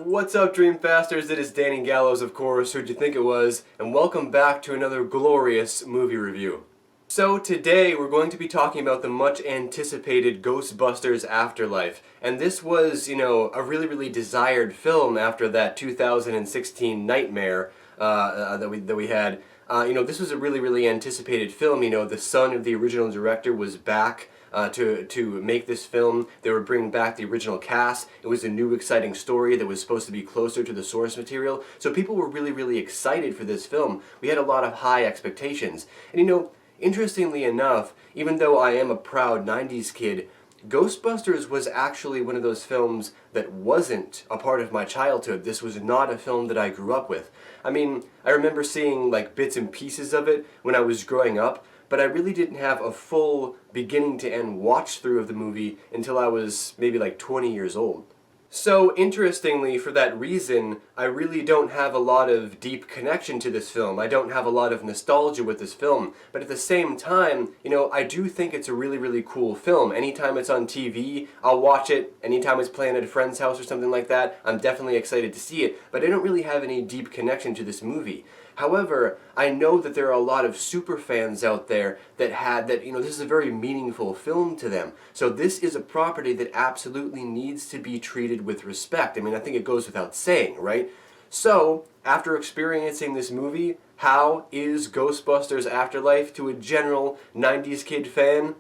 What's up, Dreamfasters? It is Danny Gallows, of course, who'd you think it was, and welcome back to another glorious movie review. So today we're going to be talking about the much anticipated Ghostbusters Afterlife, and this was, a really desired film after that 2016 nightmare that we had. This was a really anticipated film. The son of the original director was back to make this film. They were bringing back the original cast. It was a new exciting story that was supposed to be closer to the source material. So people were really excited for this film. We had a lot of high expectations. And interestingly enough, even though I am a proud 90s kid, Ghostbusters was actually one of those films that wasn't a part of my childhood. This was not a film that I grew up with. I mean, I remember seeing like bits and pieces of it when I was growing up, but I really didn't have a full beginning to end watch through of the movie until I was maybe like 20 years old. So, interestingly, for that reason, I really don't have a lot of deep connection to this film. I don't have a lot of nostalgia with this film, but at the same time, I do think it's a really cool film. Anytime it's on TV, I'll watch it. Anytime it's playing at a friend's house or something like that, I'm definitely excited to see it, but I don't really have any deep connection to this movie. However, I know that there are a lot of super fans out there that this is a very meaningful film to them. So this is a property that absolutely needs to be treated with respect. I mean, I think it goes without saying, right? So, after experiencing this movie, how is Ghostbusters Afterlife to a general 90s kid fan?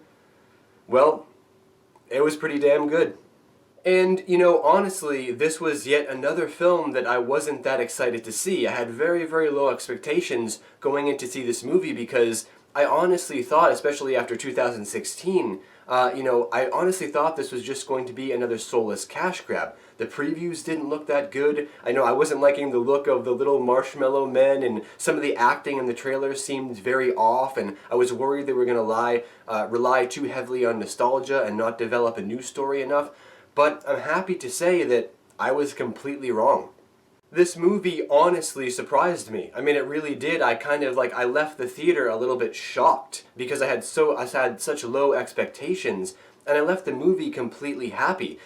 Well, it was pretty damn good. And, honestly, this was yet another film that I wasn't that excited to see. I had very low expectations going in to see this movie because I honestly thought, especially after 2016, I honestly thought this was just going to be another soulless cash grab. The previews didn't look that good. I know I wasn't liking the look of the little marshmallow men, and some of the acting in the trailer seemed very off, and I was worried they were going to rely too heavily on nostalgia and not develop a new story enough. But I'm happy to say that I was completely wrong. This movie honestly surprised me. I mean, it really did. I left the theater a little bit shocked because I had such low expectations, and I left the movie completely happy.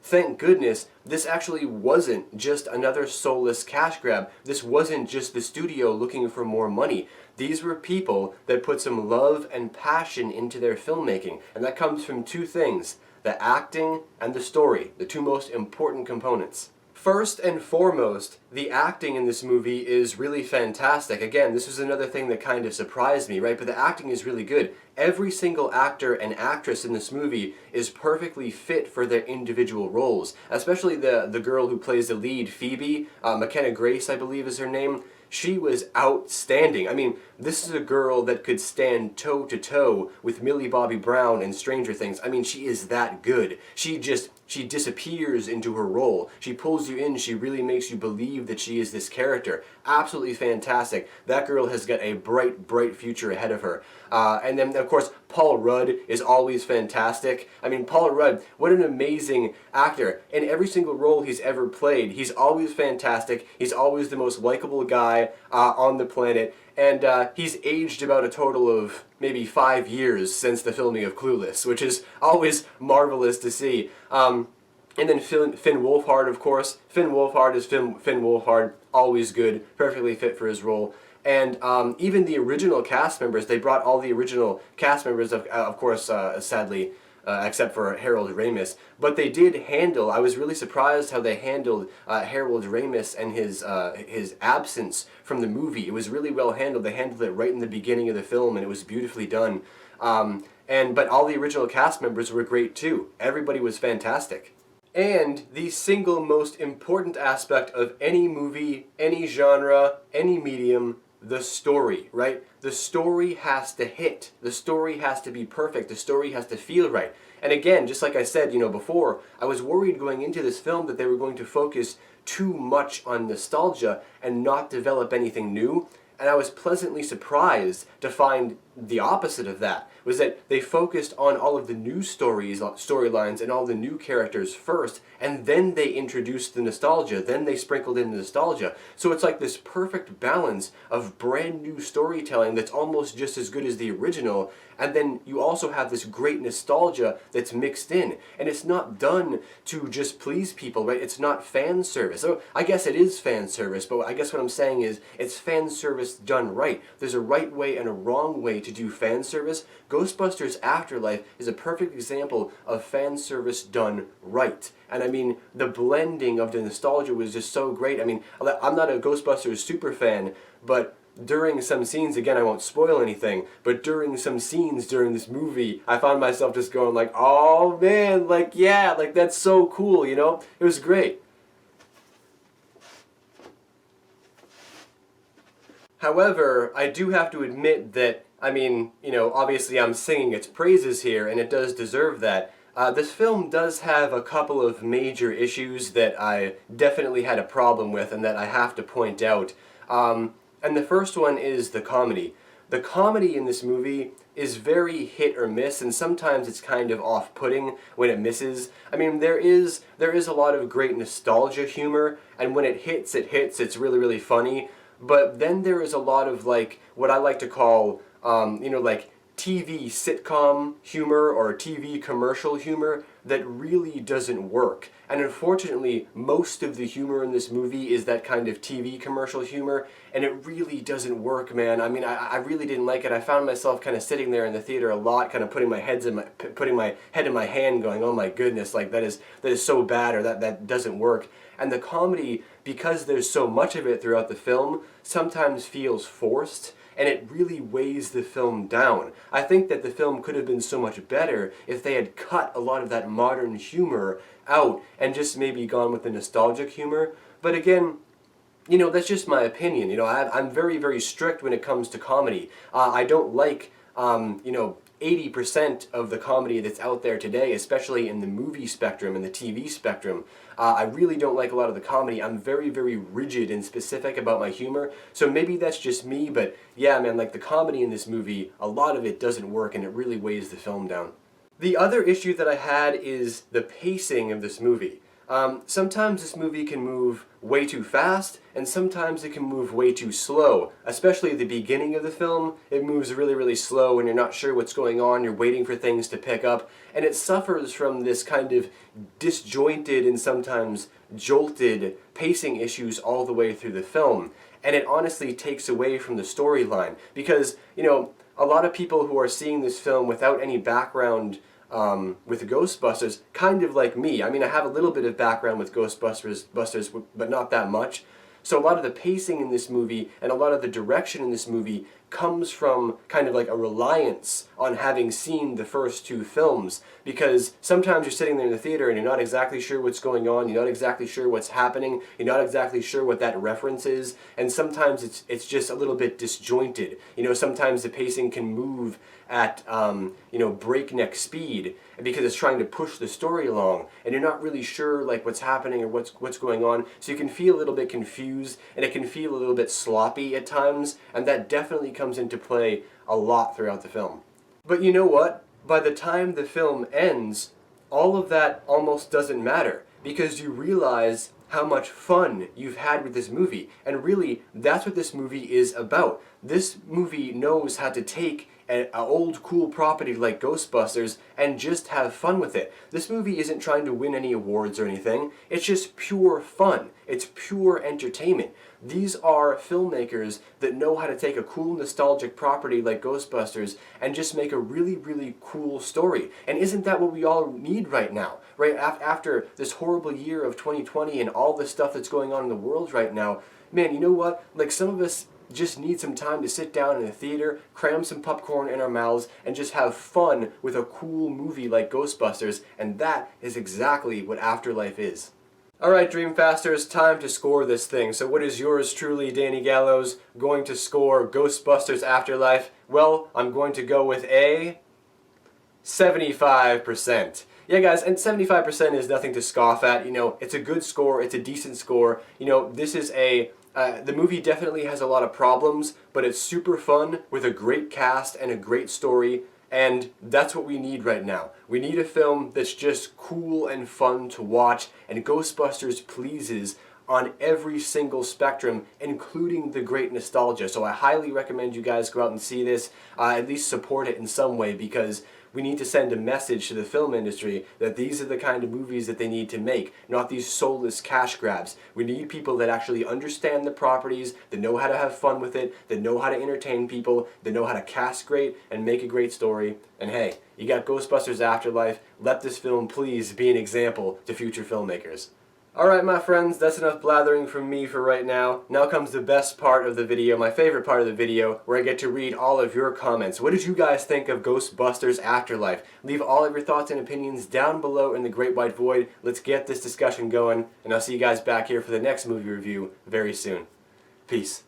Thank goodness this actually wasn't just another soulless cash grab. This wasn't just the studio looking for more money. These were people that put some love and passion into their filmmaking, and that comes from two things: the acting and the story, the two most important components. First and foremost, the acting in this movie is really fantastic. Again, this was another thing that kind of surprised me, right? But the acting is really good. Every single actor and actress in this movie is perfectly fit for their individual roles, especially the girl who plays the lead, Phoebe, McKenna Grace, I believe is her name. She was outstanding. I mean, this is a girl that could stand toe-to-toe with Millie Bobby Brown in Stranger Things. I mean, she is that good. She disappears into her role. She pulls you in. She really makes you believe that she is this character. Absolutely fantastic. That girl has got a bright future ahead of her. And then, of course, Paul Rudd is always fantastic. I mean, Paul Rudd, what an amazing actor. In every single role he's ever played, he's always fantastic. He's always the most likable guy on the planet. And he's aged about a total of maybe 5 years since the filming of Clueless, which is always marvelous to see. And then Finn Wolfhard, of course. Finn Wolfhard is Finn Wolfhard, always good, perfectly fit for his role. And even the original cast members, they brought all the original cast members, of course, sadly, except for Harold Ramis. But they did handle, I was really surprised how they handled Harold Ramis and his absence from the movie. It was really well handled. They handled it right in the beginning of the film, and it was beautifully done. But all the original cast members were great too. Everybody was fantastic. And the single most important aspect of any movie, any genre, any medium, the story, right? The story has to hit. The story has to be perfect. The story has to feel right. And again, just like I said, before, I was worried going into this film that they were going to focus too much on nostalgia and not develop anything new. And I was pleasantly surprised to find the opposite of that, was that they focused on all of the new storylines and all the new characters first, and then they introduced the nostalgia, then they sprinkled in the nostalgia. So it's like this perfect balance of brand new storytelling that's almost just as good as the original, and then you also have this great nostalgia that's mixed in. And it's not done to just please people, right? It's not fan service. So I guess it is fan service, but I guess what I'm saying is it's fan service done right. There's a right way and a wrong way to do fan service. Ghostbusters Afterlife is a perfect example of fan service done right. And I mean, the blending of the nostalgia was just so great. I mean, I'm not a Ghostbusters super fan, but during some scenes, again, I won't spoil anything, but during some scenes during this movie, I found myself just going like, oh man, like, yeah, like, that's so cool, you know? It was great. However, I do have to admit that, I mean, you know, obviously I'm singing its praises here, and it does deserve that. This film does have a couple of major issues that I definitely had a problem with and that I have to point out. And the first one is the comedy. The comedy in this movie is very hit or miss, and sometimes it's kind of off-putting when it misses. I mean, there is a lot of great nostalgia humor, and when it hits, it's really, really funny. But then there is a lot of, like, what I like to call, you know, like, TV sitcom humor or TV commercial humor that really doesn't work. And unfortunately, most of the humor in this movie is that kind of TV commercial humor, and it really doesn't work, man. I mean, I really didn't like it. I found myself kind of sitting there in the theater a lot, kind of putting my head in my hand going, oh my goodness, like that is so bad, or that doesn't work. And the comedy, because there's so much of it throughout the film, sometimes feels forced, and it really weighs the film down. I think that the film could have been so much better if they had cut a lot of that modern humor out and just maybe gone with the nostalgic humor. But again, you know, that's just my opinion. You know, I'm very, very strict when it comes to comedy. I don't like, you know, 80% of the comedy that's out there today, especially in the movie spectrum and the TV spectrum. I really don't like a lot of the comedy. I'm very, very rigid and specific about my humor, so maybe that's just me, but yeah, man, like the comedy in this movie, a lot of it doesn't work and it really weighs the film down. The other issue that I had is the pacing of this movie. Sometimes this movie can move way too fast, and sometimes it can move way too slow. Especially at the beginning of the film, it moves really, really slow and you're not sure what's going on, you're waiting for things to pick up, and it suffers from this kind of disjointed and sometimes jolted pacing issues all the way through the film. And it honestly takes away from the storyline, because, you know, a lot of people who are seeing this film without any background with Ghostbusters, kind of like me. I mean, I have a little bit of background with Ghostbusters, but not that much. So a lot of the pacing in this movie and a lot of the direction in this movie comes from kind of like a reliance on having seen the first two films, because sometimes you're sitting there in the theater and you're not exactly sure what's going on, you're not exactly sure what's happening, you're not exactly sure what that reference is, and sometimes it's just a little bit disjointed. You know, sometimes the pacing can move at you know, breakneck speed because it's trying to push the story along, and you're not really sure like what's happening or what's going on, so you can feel a little bit confused and it can feel a little bit sloppy at times, and that definitely comes into play a lot throughout the film. But you know what? By the time the film ends, all of that almost doesn't matter, because you realize how much fun you've had with this movie, and really that's what this movie is about. This movie knows how to take an old cool property like Ghostbusters and just have fun with it. This movie isn't trying to win any awards or anything, it's just pure fun. It's pure entertainment. These are filmmakers that know how to take a cool nostalgic property like Ghostbusters and just make a really, really cool story. And isn't that what we all need right now? Right after this horrible year of 2020 and all the stuff that's going on in the world right now, man, you know what? Like, some of us just need some time to sit down in a theater, cram some popcorn in our mouths, and just have fun with a cool movie like Ghostbusters, and that is exactly what Afterlife is. Alright, Dreamfasters, time to score this thing. So what is yours truly, Danny Gallows, going to score Ghostbusters Afterlife? Well, I'm going to go with a 75%. Yeah, guys, and 75% is nothing to scoff at. You know, it's a good score, it's a decent score. You know, this is a The movie definitely has a lot of problems, but it's super fun with a great cast and a great story, and that's what we need right now. We need a film that's just cool and fun to watch, and Ghostbusters pleases on every single spectrum, including the great nostalgia. So I highly recommend you guys go out and see this, at least support it in some way, because we need to send a message to the film industry that these are the kind of movies that they need to make, not these soulless cash grabs. We need people that actually understand the properties, that know how to have fun with it, that know how to entertain people, that know how to cast great and make a great story. And hey, you got Ghostbusters Afterlife. Let this film please be an example to future filmmakers. Alright my friends, that's enough blathering from me for right now. Now comes the best part of the video, my favorite part of the video, where I get to read all of your comments. What did you guys think of Ghostbusters Afterlife? Leave all of your thoughts and opinions down below in the great white void. Let's get this discussion going, and I'll see you guys back here for the next movie review very soon. Peace.